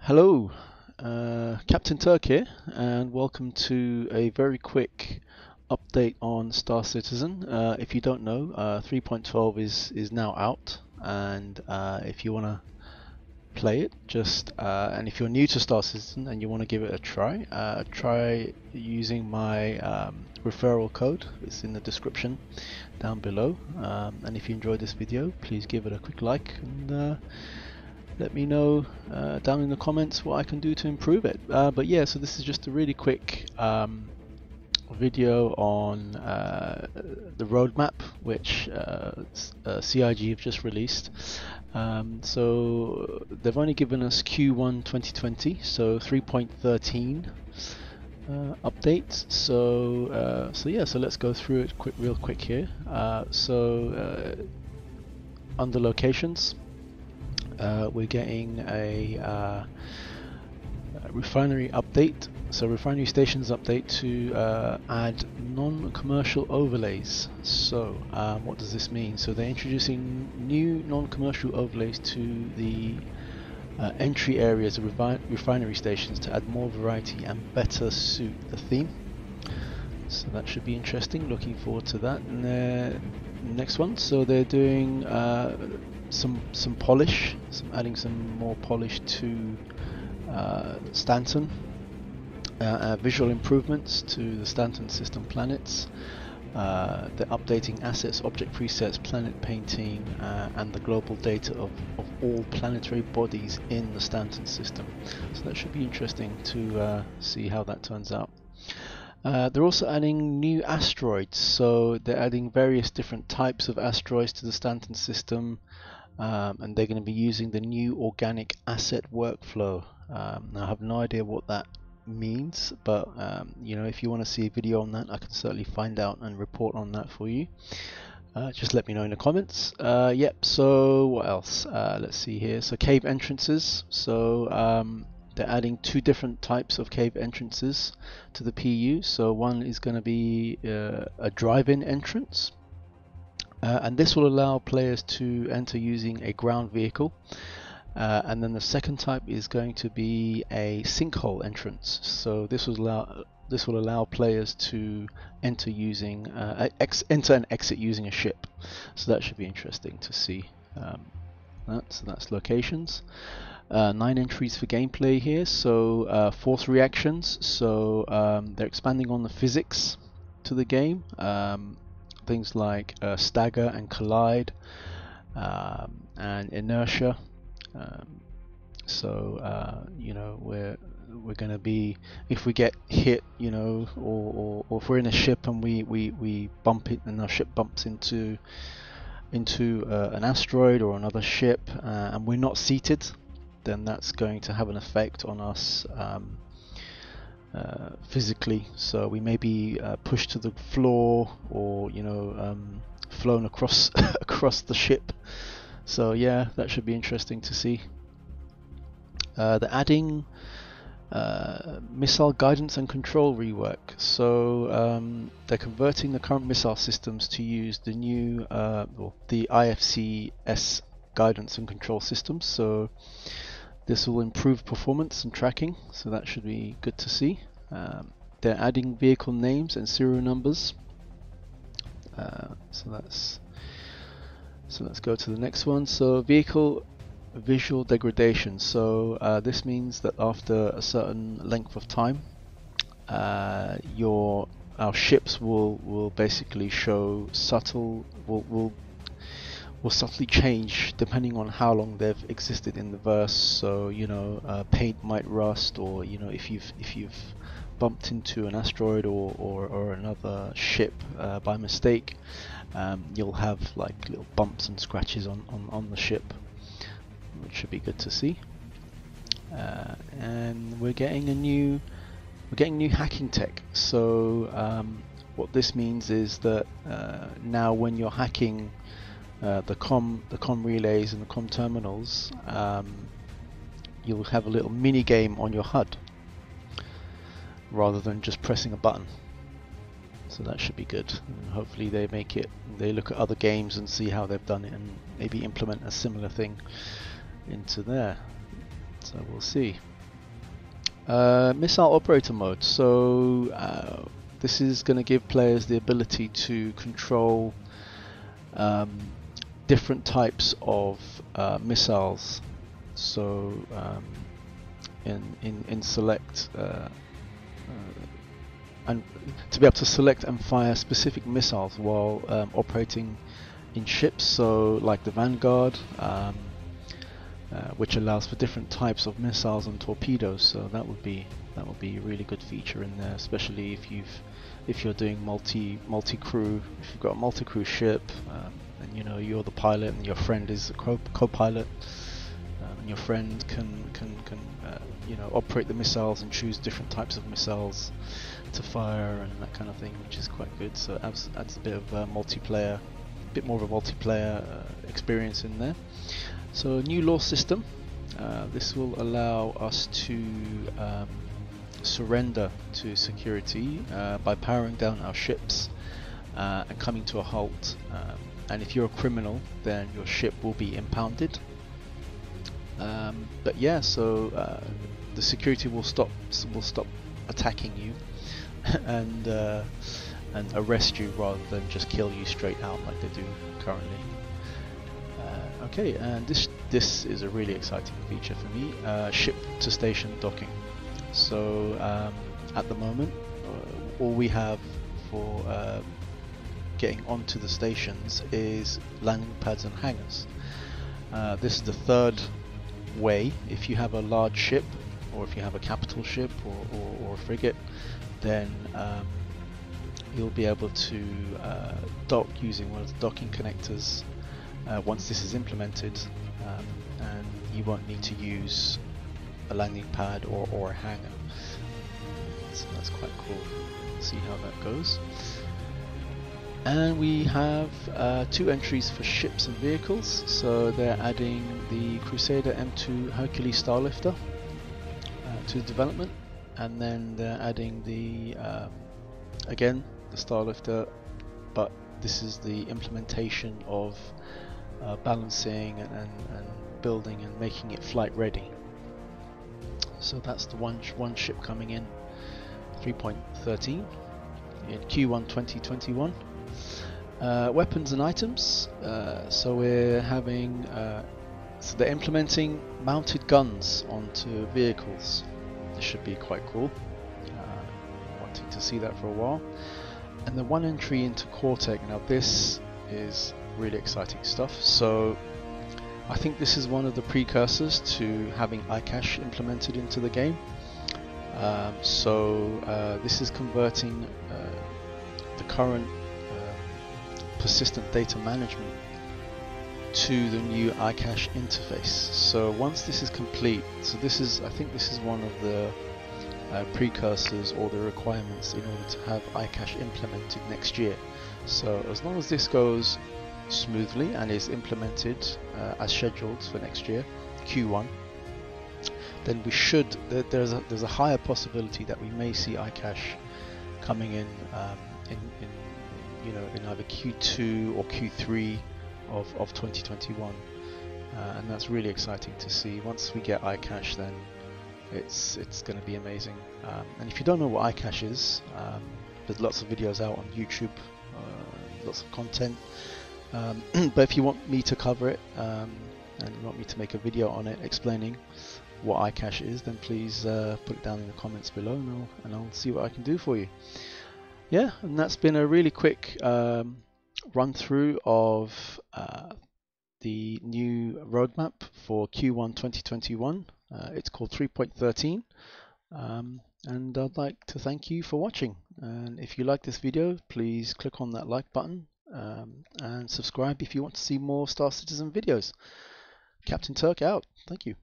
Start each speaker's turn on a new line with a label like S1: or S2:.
S1: Hello, Captain Turk here, and welcome to a very quick update on Star Citizen. If you don't know, 3.12 is now out, and if you want to play it, and if you're new to Star Citizen and you want to give it a try, try using my referral code. It's in the description down below. And if you enjoyed this video, please give it a quick like and let me know down in the comments what I can do to improve it. But yeah, so this is just a really quick video on the roadmap which CIG have just released. So they've only given us Q1 2020, so 3.13 update. So yeah, so let's go through it real quick here. Under locations, we're getting a refinery update, so refinery stations update to add non-commercial overlays. So what does this mean? So they're introducing new non-commercial overlays to the entry areas of refinery stations to add more variety and better suit the theme. So that should be interesting, looking forward to that. And the next one, so they're doing some polish, adding some more polish to Stanton, visual improvements to the Stanton system planets. They're updating assets, object presets, planet painting, and the global data of all planetary bodies in the Stanton system. So that should be interesting to see how that turns out. They're also adding new asteroids, so they're adding various different types of asteroids to the Stanton system. And they're going to be using the new organic asset workflow. Now I have no idea what that means, but you know, if you want to see a video on that, I can certainly find out and report on that for you. Just let me know in the comments. Yep, so what else? Let's see here. So cave entrances. So they're adding two different types of cave entrances to the PU. So one is going to be a drive-in entrance. And this will allow players to enter using a ground vehicle, and then the second type is going to be a sinkhole entrance. So this will allow players to enter using enter and exit using a ship. So that should be interesting to see. So that's locations. 9 entries for gameplay here. So force reactions. So they're expanding on the physics to the game. Things like stagger and collide, and inertia. You know, we're going to be, if we get hit, you know, or if we're in a ship and we bump it and our ship bumps into an asteroid or another ship, and we're not seated, then that's going to have an effect on us physically. So we may be pushed to the floor, or you know, flown across across the ship. So yeah, that should be interesting to see. They're adding missile guidance and control rework. So they're converting the current missile systems to use the new the IFCS guidance and control systems. So this will improve performance and tracking, so that should be good to see. They're adding vehicle names and serial numbers. So let's go to the next one. So vehicle visual degradation. So this means that after a certain length of time, our ships will basically show will subtly change depending on how long they've existed in the verse. So you know, paint might rust, or you know, if you've bumped into an asteroid or another ship by mistake, you'll have like little bumps and scratches on the ship, which should be good to see. And we're getting new hacking tech. So what this means is that now when you're hacking the com relays and the com terminals, you'll have a little mini game on your HUD rather than just pressing a button. So that should be good. And hopefully they look at other games and see how they've done it and maybe implement a similar thing into there. So we'll see. Missile operator mode. So this is going to give players the ability to control different types of missiles. So in select and to be able to select and fire specific missiles while operating in ships. So like the Vanguard. Which allows for different types of missiles and torpedoes. So that would be a really good feature in there, especially if you're doing multi crew. If you've got a multi crew ship, and you know you're the pilot and your friend is a co-pilot, and your friend can you know operate the missiles and choose different types of missiles to fire and that kind of thing, which is quite good. So it adds a bit of multiplayer, a bit more of a multiplayer experience in there. So a new law system, this will allow us to surrender to security by powering down our ships and coming to a halt. And if you're a criminal, then your ship will be impounded. But yeah, so the security will stop attacking you and arrest you rather than just kill you straight out like they do currently. Okay, and this is a really exciting feature for me, ship to station docking. So at the moment, all we have for getting onto the stations is landing pads and hangars. This is the third way. If you have a large ship, or if you have a capital ship or a frigate, then you'll be able to dock using one of the docking connectors once this is implemented, and you won't need to use a landing pad or a hangar. So that's quite cool. See how that goes. And we have 2 entries for ships and vehicles. So they're adding the Crusader M2 Hercules Starlifter to development, and then they're adding the again the Starlifter, but this is the implementation of balancing and building and making it flight ready. So that's the one ship coming in 3.13 in Q1 2021. Weapons and items. So we're having so they're implementing mounted guns onto vehicles. This should be quite cool. Wanting to see that for a while. And the one entry into CORSAIR. Now this is really exciting stuff. So I think this is one of the precursors to having iCache implemented into the game. This is converting the current persistent data management to the new iCache interface. So once this is complete, so I think this is one of the precursors or the requirements in order to have iCache implemented next year. So as long as this goes smoothly and is implemented as scheduled for next year, Q1, then we should. There's a higher possibility that we may see iCache coming in in either Q2 or Q3 of 2021, and that's really exciting to see. Once we get iCache, then it's going to be amazing. And if you don't know what iCache is, there's lots of videos out on YouTube, lots of content. But if you want me to cover it and you want me to make a video on it explaining what iCache is, then please put it down in the comments below, and I'll see what I can do for you. Yeah, and that's been a really quick run through of the new roadmap for Q1 2021. It's called 3.13, and I'd like to thank you for watching. And if you like this video, please click on that like button and subscribe if you want to see more Star Citizen videos. Captain Turk out. Thank you.